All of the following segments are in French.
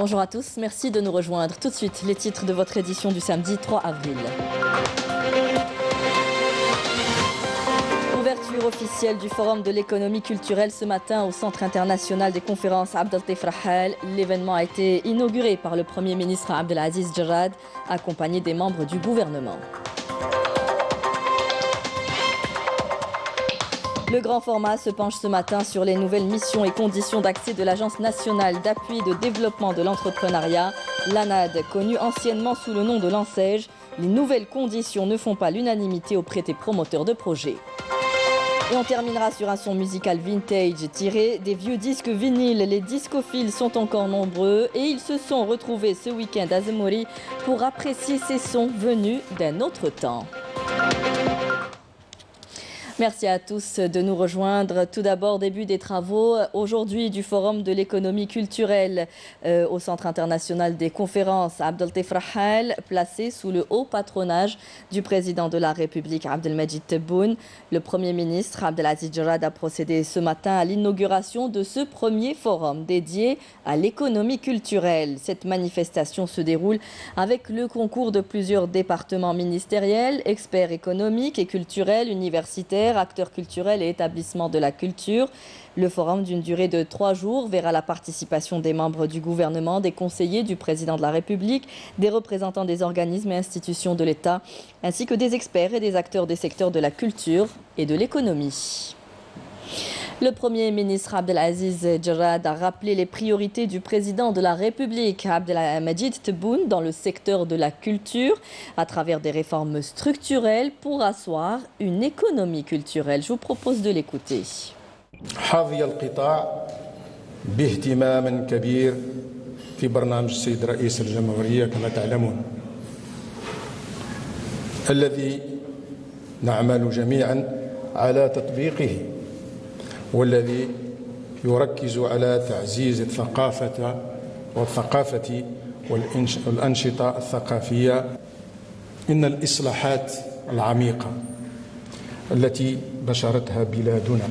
Bonjour à tous, merci de nous rejoindre. Tout de suite, les titres de votre édition du samedi 3 avril. Ouverture officielle du Forum de l'économie culturelle ce matin au Centre international des conférences Abdel-Latif Rahal. L'événement a été inauguré par le Premier ministre Abdelaziz Jarrad, accompagné des membres du gouvernement. Le grand format se penche ce matin sur les nouvelles missions et conditions d'accès de l'Agence nationale d'appui et de développement de l'entrepreneuriat, l'ANAD, connue anciennement sous le nom de l'ANSEJ. Les nouvelles conditions ne font pas l'unanimité auprès des promoteurs de projets. Et on terminera sur un son musical vintage tiré des vieux disques vinyles. Les discophiles sont encore nombreux et ils se sont retrouvés ce week-end à Zemouri pour apprécier ces sons venus d'un autre temps. Merci à tous de nous rejoindre. Tout d'abord, début des travaux aujourd'hui du Forum de l'économie culturelle au Centre international des conférences Abdel-Latif Rahal, placé sous le haut patronage du président de la République Abdelmajid Tebboune. Le Premier ministre Abdelaziz Jarrad a procédé ce matin à l'inauguration de ce premier forum dédié à l'économie culturelle. Cette manifestation se déroule avec le concours de plusieurs départements ministériels, experts économiques et culturels, universitaires, acteurs culturels et établissements de la culture. Le forum d'une durée de 3 jours verra la participation des membres du gouvernement, des conseillers du président de la République, des représentants des organismes et institutions de l'État, ainsi que des experts et des acteurs des secteurs de la culture et de l'économie. Le Premier ministre Abdelaziz Jarrad a rappelé les priorités du président de la République, Abdelmajid Tebboune, dans le secteur de la culture, à travers des réformes structurelles pour asseoir une économie culturelle. Je vous propose de l'écouter. حظي القطاع باهتمام كبير في برنامج السيد رئيس الجمهورية كما تعلمون، الذي نعمل جميعا على تطبيقه، والذي يركز على تعزيز الثقافة والأنشطة الثقافية. إن الإصلاحات العميقة التي بشرتها بلادنا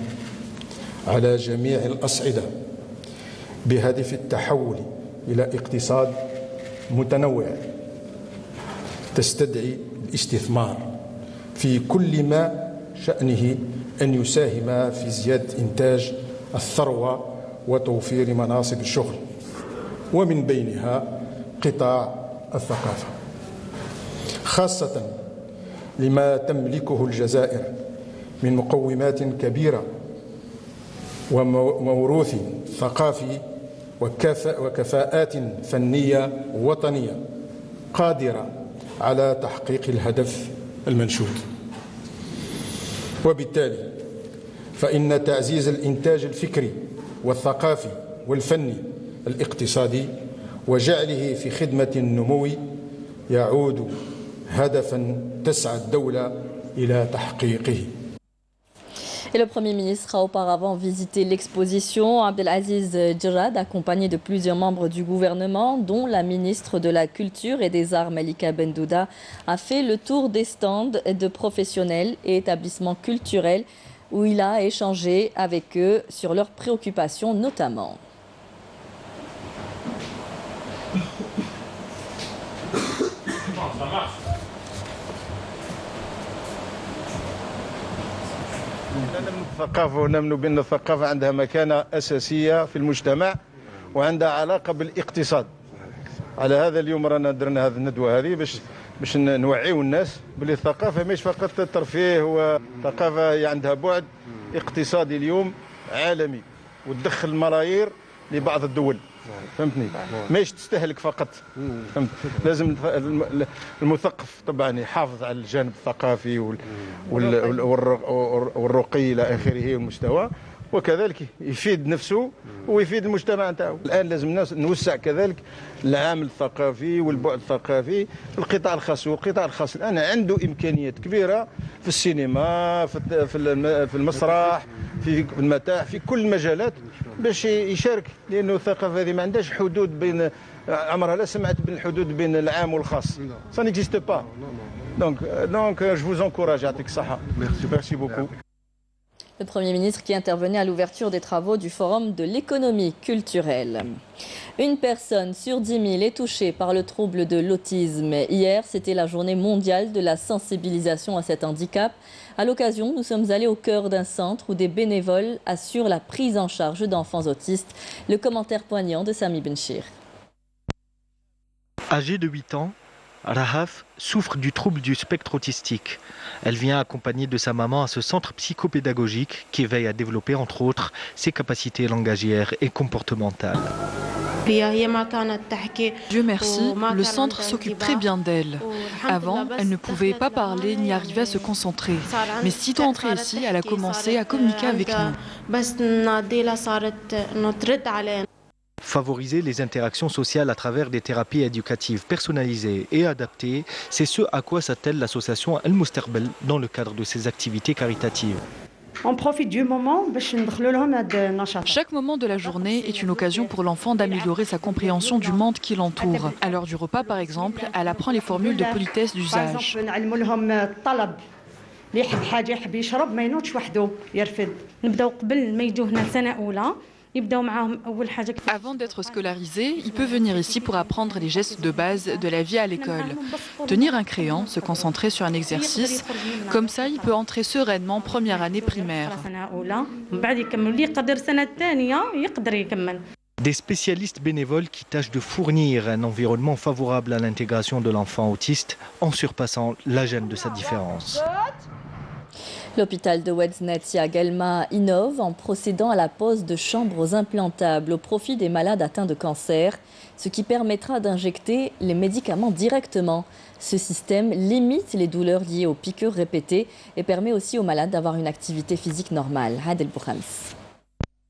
على جميع الأصعدة بهدف التحول إلى اقتصاد متنوع تستدعي الاستثمار في كل ما شأنه أن يساهم في زيادة إنتاج الثروة وتوفير مناصب الشغل، ومن بينها قطاع الثقافة، خاصة لما تملكه الجزائر من مقومات كبيرة وموروث ثقافي وكفاءات فنية وطنية قادرة على تحقيق الهدف المنشود. وبالتالي فإن تعزيز الإنتاج الفكري والثقافي والفني الاقتصادي وجعله في خدمة النمو يعود هدفا تسعى الدولة إلى تحقيقه. Et le Premier ministre a auparavant visité l'exposition. Abdelaziz Jarrad, accompagné de plusieurs membres du gouvernement, dont la ministre de la Culture et des Arts Malika Bendouda, a fait le tour des stands de professionnels et établissements culturels où il a échangé avec eux sur leurs préoccupations notamment. نمنو بالثقافة ونمنو بأن الثقافة عندها مكانة أساسية في المجتمع وعندها علاقة بالاقتصاد. على هذا اليوم رانا درنا هذه الندوة هذه باش نوعيو الناس بلي الثقافة مش فقط الترفيه، والثقافة عندها بعد اقتصادي اليوم عالمي وتدخل ملايير لبعض الدول. فهمتني؟ ماهيش تستهلك فقط. فهمت؟ لازم المثقف طبعا يحافظ على الجانب الثقافي والرقي الى اخره والمستوى، وكذلك يفيد نفسه ويفيد المجتمع نتاعو. الان لازم نوسع كذلك العامل الثقافي والبعد الثقافي في القطاع الخاص، والقطاع الخاص الان عنده امكانيات كبيره في السينما، في المسرح، في المتاح، في كل المجالات باش يشارك، لانه الثقافه هذه ما عندهاش حدود بين عمرها لا سمعت بالحدود بين العام والخاص. Ça n'existe pas. Donc je vous encourage. يعطيك الصحه. Merci beaucoup. Le Premier ministre qui intervenait à l'ouverture des travaux du Forum de l'économie culturelle. Une personne sur 10 000 est touchée par le trouble de l'autisme. Hier, c'était la journée mondiale de la sensibilisation à cet handicap. À l'occasion, nous sommes allés au cœur d'un centre où des bénévoles assurent la prise en charge d'enfants autistes. Le commentaire poignant de Sami Benchir. Âgée de 8 ans, Rahaf souffre du trouble du spectre autistique. Elle vient accompagnée de sa maman à ce centre psychopédagogique qui veille à développer entre autres ses capacités langagières et comportementales. Dieu merci, le centre s'occupe très bien d'elle. Avant, elle ne pouvait pas parler ni arriver à se concentrer. Mais sitôt entrée ici, elle a commencé à communiquer avec nous. Favoriser les interactions sociales à travers des thérapies éducatives personnalisées et adaptées, c'est ce à quoi s'attelle l'association El Moustarbel dans le cadre de ses activités caritatives. On profite du moment. Chaque moment de la journée est une occasion pour l'enfant d'améliorer sa compréhension du monde qui l'entoure. À l'heure du repas, par exemple, elle apprend les formules de politesse d'usage. Avant d'être scolarisé, il peut venir ici pour apprendre les gestes de base de la vie à l'école. Tenir un crayon, se concentrer sur un exercice, comme ça il peut entrer sereinement première année primaire. Des spécialistes bénévoles qui tâchent de fournir un environnement favorable à l'intégration de l'enfant autiste en surpassant la gêne de sa différence. L'hôpital de Oued-Znati Guelma innove en procédant à la pose de chambres implantables au profit des malades atteints de cancer, ce qui permettra d'injecter les médicaments directement. Ce système limite les douleurs liées aux piqûres répétées et permet aussi aux malades d'avoir une activité physique normale. Adel Boukhams.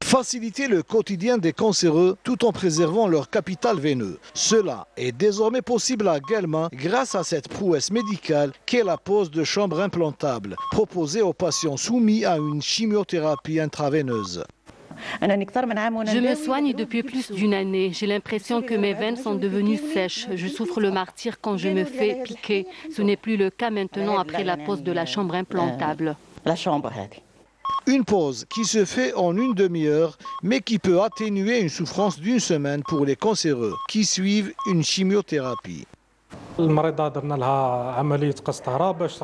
Faciliter le quotidien des cancéreux tout en préservant leur capital veineux. Cela est désormais possible à Guelma grâce à cette prouesse médicale qu'est la pose de chambres implantables proposée aux patients soumis à une chimiothérapie intraveineuse. Je me soigne depuis plus d'une année. J'ai l'impression que mes veines sont devenues sèches. Je souffre le martyre quand je me fais piquer. Ce n'est plus le cas maintenant après la pose de la chambre implantable. Une pause qui se fait en une demi-heure, mais qui peut atténuer une souffrance d'une semaine pour les cancéreux qui suivent une chimiothérapie.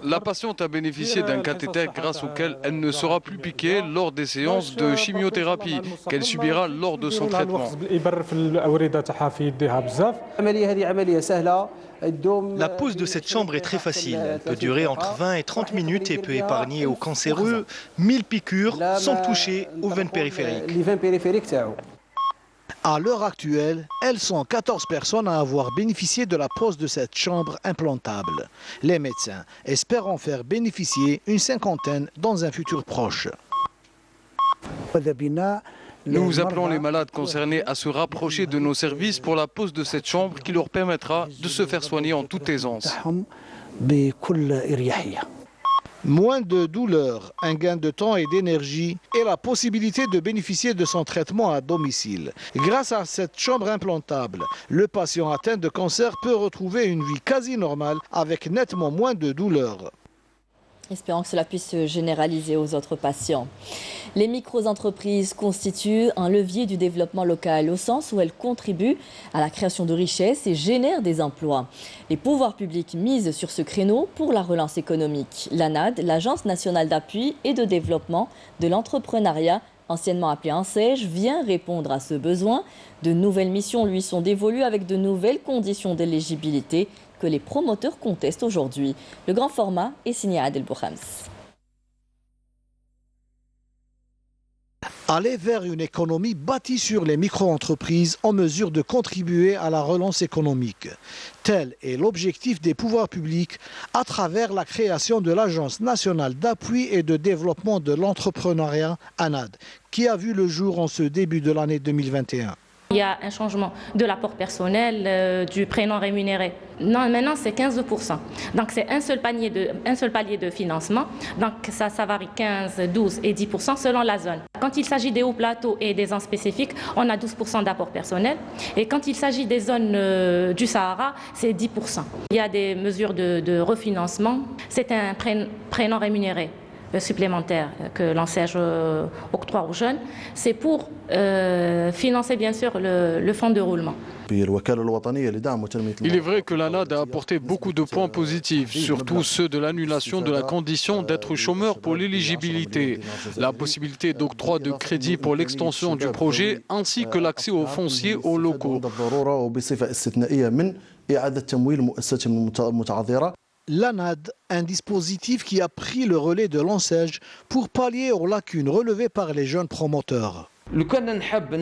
La patiente a bénéficié d'un cathéter grâce auquel elle ne sera plus piquée lors des séances de chimiothérapie qu'elle subira lors de son traitement. La pose de cette chambre est très facile. Elle peut durer entre 20 et 30 minutes et peut épargner aux cancéreux 1000 piqûres sans toucher aux veines périphériques. À l'heure actuelle, elles sont 14 personnes à avoir bénéficié de la pose de cette chambre implantable. Les médecins espèrent en faire bénéficier une cinquantaine dans un futur proche. Nous appelons les malades concernés à se rapprocher de nos services pour la pose de cette chambre qui leur permettra de se faire soigner en toute aisance. Moins de douleur, un gain de temps et d'énergie et la possibilité de bénéficier de son traitement à domicile. Grâce à cette chambre implantable, le patient atteint de cancer peut retrouver une vie quasi normale avec nettement moins de douleur. Espérons que cela puisse se généraliser aux autres patients. Les micro-entreprises constituent un levier du développement local au sens où elles contribuent à la création de richesses et génèrent des emplois. Les pouvoirs publics misent sur ce créneau pour la relance économique. L'ANAD, l'Agence nationale d'appui et de développement de l'entrepreneuriat, anciennement appelée ANSEJ, vient répondre à ce besoin. De nouvelles missions lui sont dévolues avec de nouvelles conditions d'éligibilité que les promoteurs contestent aujourd'hui. Le grand format est signé à Adel Boukhams. Aller vers une économie bâtie sur les micro-entreprises en mesure de contribuer à la relance économique. Tel est l'objectif des pouvoirs publics à travers la création de l'Agence nationale d'appui et de développement de l'entrepreneuriat, ANAD, qui a vu le jour en ce début de l'année 2021. Il y a un changement de l'apport personnel, du prêt non rémunéré. Non, maintenant c'est 15%. Donc c'est un seul palier de financement. Donc ça varie 15, 12 et 10% selon la zone. Quand il s'agit des hauts plateaux et des zones spécifiques, on a 12% d'apport personnel. Et quand il s'agit des zones du Sahara, c'est 10%. Il y a des mesures de refinancement. C'est un prêt non rémunéré. supplémentaires que l'ANSEJ octroie aux jeunes, c'est pour financer bien sûr le fonds de roulement. Il est vrai que l'ANAD a apporté beaucoup de points positifs, surtout ceux de l'annulation de la condition d'être chômeur pour l'éligibilité, la possibilité d'octroi de crédit pour l'extension du projet, ainsi que l'accès aux fonciers aux locaux. L'ANAD, un dispositif qui a pris le relais de l'ANSEJ pour pallier aux lacunes relevées par les jeunes promoteurs. لو كنا نحب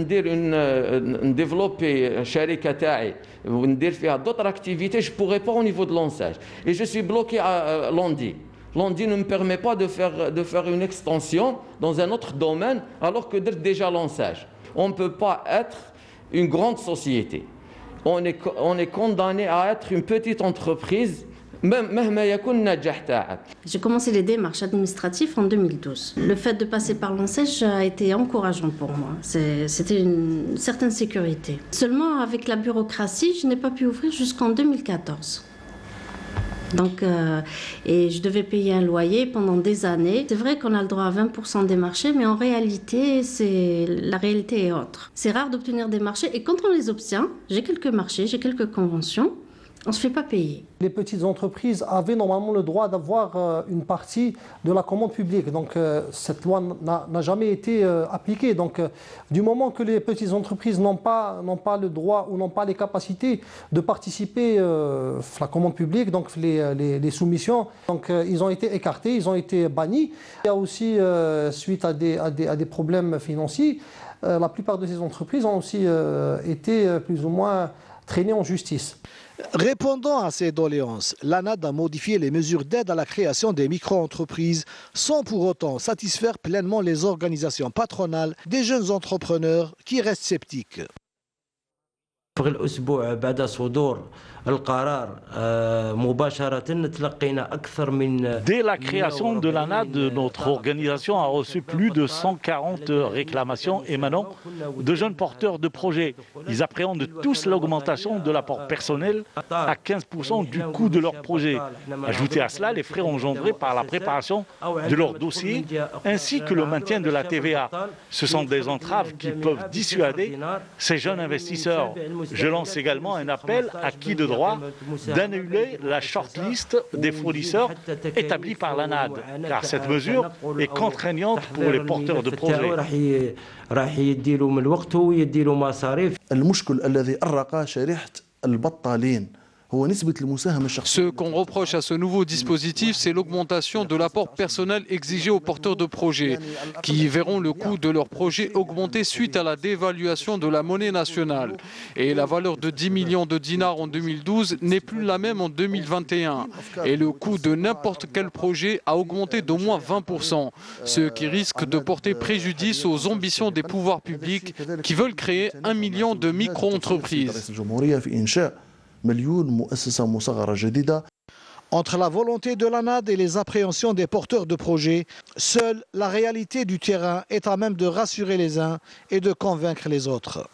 نديفلوبي شركه تاعي وندير فيها d'autres activités, je pourrais pas au niveau de l'ANSEJ et je suis bloqué à Landi. Landi ne me permet pas de faire une extension dans un autre domaine alors que déjà l'ANSEJ. On ne peut pas être une grande société. On est condamné à être une petite entreprise. J'ai commencé les démarches administratives en 2012. Le fait de passer par l'ANSEJ a été encourageant pour moi. C'était une certaine sécurité. Seulement, avec la bureaucratie, je n'ai pas pu ouvrir jusqu'en 2014. Donc, et je devais payer un loyer pendant des années. C'est vrai qu'on a le droit à 20% des marchés, mais en réalité, la réalité est autre. C'est rare d'obtenir des marchés et quand on les obtient, j'ai quelques marchés, j'ai quelques conventions, on ne se fait pas payer. Les petites entreprises avaient normalement le droit d'avoir une partie de la commande publique. Donc cette loi n'a jamais été appliquée. Donc du moment que les petites entreprises n'ont pas le droit ou n'ont pas les capacités de participer à la commande publique, donc les soumissions, donc ils ont été écartés, ils ont été bannis. Il y a aussi, suite à des problèmes financiers, la plupart de ces entreprises ont aussi été plus ou moins traînées en justice. Répondant à ces doléances, l'ANAD a modifié les mesures d'aide à la création des micro-entreprises sans pour autant satisfaire pleinement les organisations patronales des jeunes entrepreneurs qui restent sceptiques. Dès la création de l'ANAD, notre organisation a reçu plus de 140 réclamations émanant de jeunes porteurs de projets. Ils appréhendent tous l'augmentation de l'apport personnel à 15% du coût de leur projet. Ajoutez à cela les frais engendrés par la préparation de leur dossier ainsi que le maintien de la TVA. Ce sont des entraves qui peuvent dissuader ces jeunes investisseurs. Je lance également un appel à qui de droit d'annuler la shortlist des fournisseurs établie par l'ANAD, car cette mesure est contraignante pour les porteurs de projets. Ce qu'on reproche à ce nouveau dispositif, c'est l'augmentation de l'apport personnel exigé aux porteurs de projets, qui verront le coût de leur projet augmenter suite à la dévaluation de la monnaie nationale. Et la valeur de 10 millions de dinars en 2012 n'est plus la même en 2021. Et le coût de n'importe quel projet a augmenté d'au moins 20%, ce qui risque de porter préjudice aux ambitions des pouvoirs publics qui veulent créer 1 million de micro-entreprises. Entre la volonté de l'ANAD et les appréhensions des porteurs de projets, seule la réalité du terrain est à même de rassurer les uns et de convaincre les autres.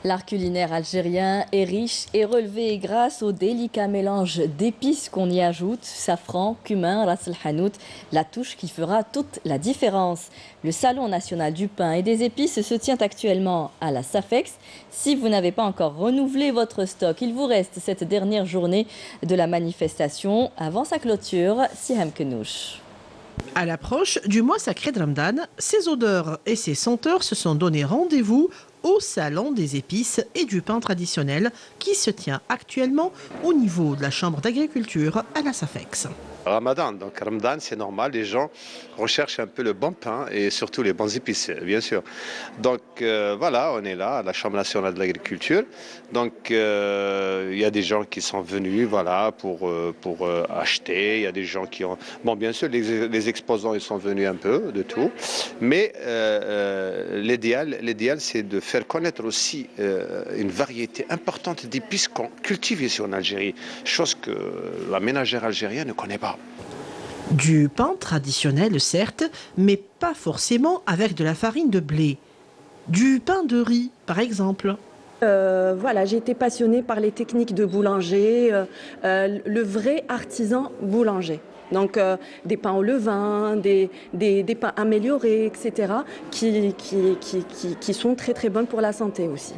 L'art culinaire algérien est riche et relevé grâce au délicat mélange d'épices qu'on y ajoute, safran, cumin, ras el hanout, la touche qui fera toute la différence. Le Salon national du pain et des épices se tient actuellement à la Safex. Si vous n'avez pas encore renouvelé votre stock, il vous reste cette dernière journée de la manifestation avant sa clôture. Siham Kenouch. À l'approche du mois sacré de Ramadan, ces odeurs et ces senteurs se sont donné rendez-vous au Salon des épices et du pain traditionnel qui se tient actuellement au niveau de la Chambre d'agriculture à la Safex. Ramadan, donc Ramadan, c'est normal, les gens recherchent un peu le bon pain et surtout les bons épices, bien sûr. Donc voilà, on est là à la Chambre nationale de l'agriculture. Donc il y a des gens qui sont venus, voilà, pour acheter. Il y a des gens qui ont, bon, bien sûr, les exposants, ils sont venus un peu de tout. Mais l'idéal, c'est de faire connaître aussi une variété importante d'épices qu'on cultive ici en Algérie, chose que la ménagère algérienne ne connaît pas. Du pain traditionnel, certes, mais pas forcément avec de la farine de blé. Du pain de riz, par exemple. Voilà, j'ai été passionnée par les techniques de boulanger, le vrai artisan boulanger. Donc des pains au levain, des pains améliorés, etc., qui sont très très bonnes pour la santé aussi.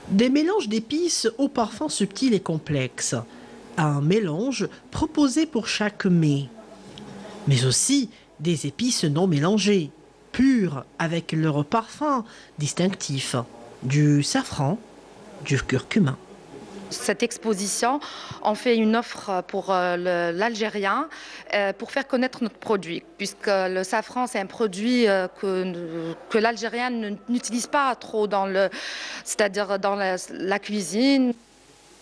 Des mélanges d'épices aux parfums subtils et complexes. Un mélange proposé pour chaque mets. Mais aussi des épices non mélangées, pures, avec leur parfum distinctif. Du safran, du curcuma. Cette exposition, on fait une offre pour l'Algérien pour faire connaître notre produit, puisque le safran, c'est un produit que l'Algérien n'utilise pas trop c'est-à-dire dans la cuisine.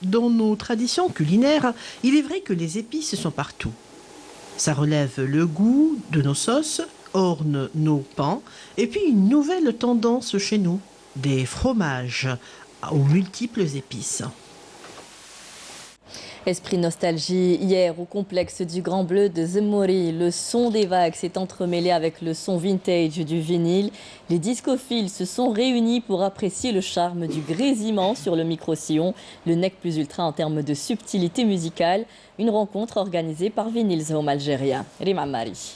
Dans nos traditions culinaires, il est vrai que les épices sont partout. Ça relève le goût de nos sauces, orne nos pains, et puis une nouvelle tendance chez nous, des fromages aux multiples épices. Esprit nostalgie, hier au complexe du Grand Bleu de Zemmouri, le son des vagues s'est entremêlé avec le son vintage du vinyle. Les discophiles se sont réunis pour apprécier le charme du grésillement sur le micro-sillon, le nec plus ultra en termes de subtilité musicale. Une rencontre organisée par Vinyls Home Algéria. Rima Mari.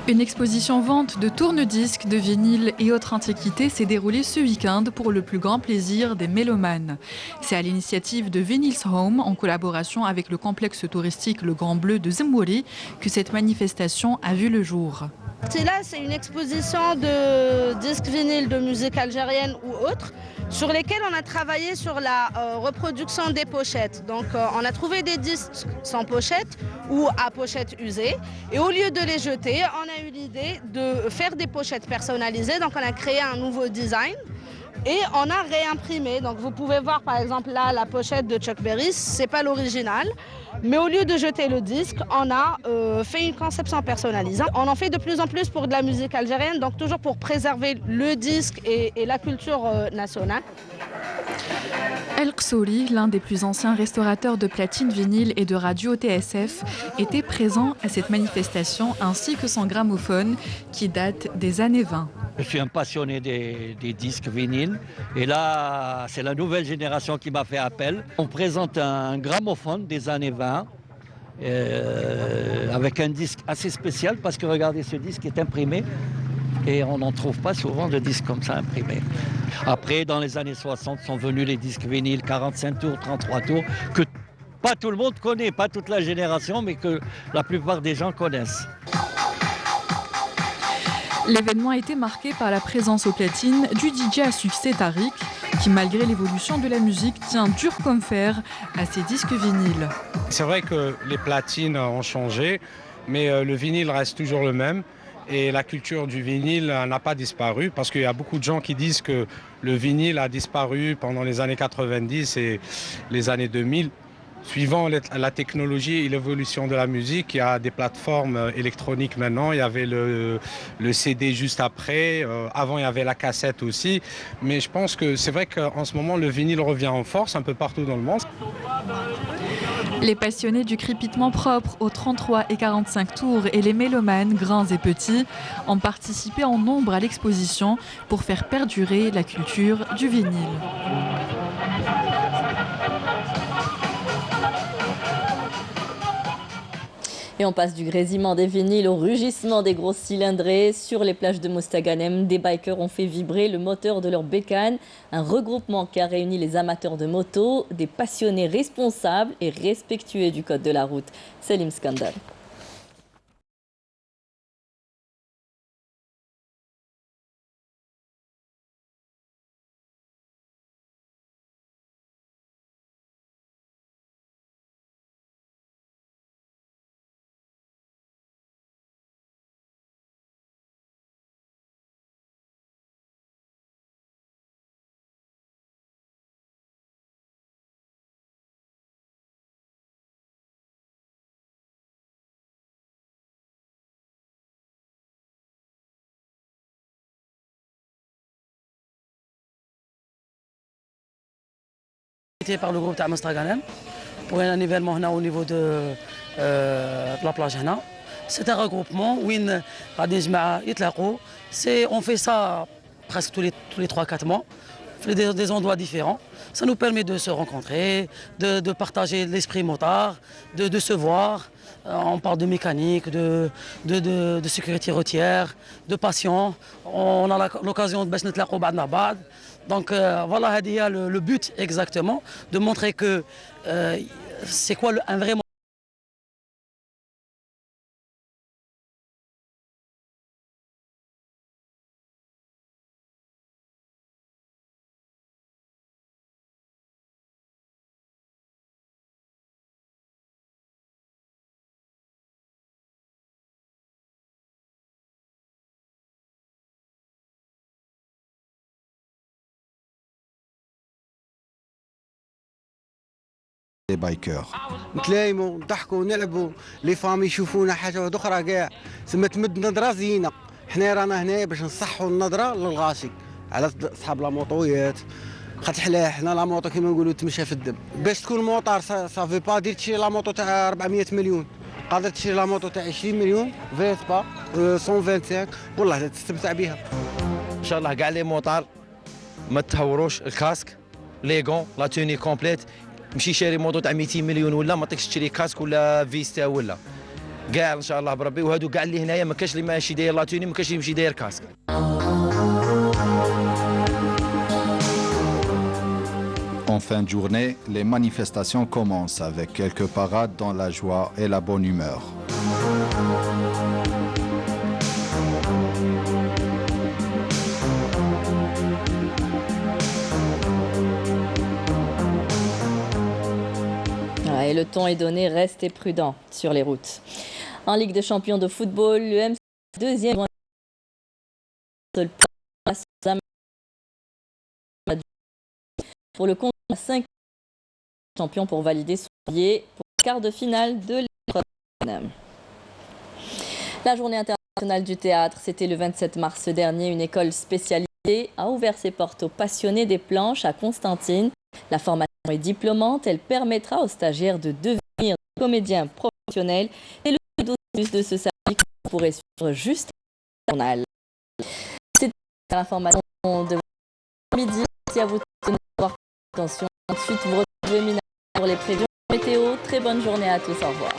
Une exposition vente de tourne-disques, de vinyles et autres antiquités s'est déroulée ce week-end pour le plus grand plaisir des mélomanes. C'est à l'initiative de Vinyls Home, en collaboration avec le complexe touristique Le Grand Bleu de Zemmouri, que cette manifestation a vu le jour. Là, c'est une exposition de disques vinyles de musique algérienne ou autres, sur lesquels on a travaillé sur la reproduction des pochettes. Donc on a trouvé des disques sans pochette ou à pochette usée. Et au lieu de les jeter, on a eu l'idée de faire des pochettes personnalisées. Donc on a créé un nouveau design et on a réimprimé. Donc vous pouvez voir par exemple là la pochette de Chuck Berry, c'est pas l'original. Mais au lieu de jeter le disque, on a fait une conception personnalisée. On en fait de plus en plus pour de la musique algérienne, donc toujours pour préserver le disque et la culture nationale. El Qsouri, l'un des plus anciens restaurateurs de platine vinyle et de radio TSF, était présent à cette manifestation ainsi que son gramophone qui date des années 20. Je suis un passionné des disques vinyles et là, c'est la nouvelle génération qui m'a fait appel. On présente un gramophone des années 20 avec un disque assez spécial parce que regardez, ce disque est imprimé et on n'en trouve pas souvent de disques comme ça imprimés. Après, dans les années 60, sont venus les disques vinyles 45 tours, 33 tours, que pas tout le monde connaît, pas toute la génération, mais que la plupart des gens connaissent. L'événement a été marqué par la présence aux platines du DJ à succès Tariq, qui malgré l'évolution de la musique tient dur comme fer à ses disques vinyles. C'est vrai que les platines ont changé, mais le vinyle reste toujours le même. Et la culture du vinyle n'a pas disparu parce qu'il y a beaucoup de gens qui disent que le vinyle a disparu pendant les années 90 et les années 2000. Suivant la technologie et l'évolution de la musique, il y a des plateformes électroniques maintenant. Il y avait le CD juste après. Avant, il y avait la cassette aussi. Mais je pense que c'est vrai qu'en ce moment, le vinyle revient en force un peu partout dans le monde. Les passionnés du crépitement propre aux 33 et 45 tours et les mélomanes, grands et petits, ont participé en nombre à l'exposition pour faire perdurer la culture du vinyle. Et on passe du grésillement des vinyles au rugissement des grosses cylindrées. Sur les plages de Mostaganem, des bikers ont fait vibrer le moteur de leur bécane. Un regroupement qui a réuni les amateurs de moto, des passionnés responsables et respectueux du code de la route. Selim Skandar. par le groupe de Mostaganem pour un événement au niveau de la plage. C'est un regroupement où on fait ça presque tous les 3-4 mois des endroits différents. Ça nous permet de se rencontrer, de partager l'esprit motard, de se voir. On parle de mécanique, de sécurité routière, de passion. On a l'occasion de se voir. Donc voilà, le but exactement, de montrer que c'est quoi un vrai moment. Les bikers. نتلايموا نضحكوا نلعبوا لي فامي يشوفونا حاجه واحده اخرى كاع سما تمد نظره زينه حنا رانا هنا باش نصحوا النظره للغاشي على اصحاب لا موطويات خاطر حنا لا موطو كيما نقولوا تمشى في الدم باش تكون موطار صافي با دير تشري لا موطو تاع 400 مليون قادر تشري لا موطو تاع 20 مليون فيسبا 125 والله تستمتع بها ان شاء الله كاع لي موطار ما تهوروش الكاسك لي غون لا توني كومبليت مشي شاري موطو تاع 200 مليون ولا ما تقدرش تشري كاسك ولا فيستا ولا كاع ان شاء الله بربي وهادو كاع اللي هنايا ما كاش اللي ماشي داير لاتوني ما كاش اللي ماشي داير كاسك. En fin de journée, les manifestations commencent avec quelques parades dans la joie et la bonne humeur. Et le ton est donné, restez prudents sur les routes. En Ligue des champions de football, le MC deuxième pour le compte de 5 champions pour valider son billet pour le quart de finale de l'Europe. La journée internationale du théâtre, c'était le 27 mars dernier. Une école spécialisée a ouvert ses portes aux passionnés des planches à Constantine. La formation est diplômante, elle permettra aux stagiaires de devenir comédiens professionnels. Et le dossier de ce samedi que vous pourrez suivre juste au journal. C'est l'information de midi. Merci à vous de nous avoir fait attention. Ensuite, vous retrouvez Mina pour les prévisions météo. Très bonne journée à tous. Au revoir.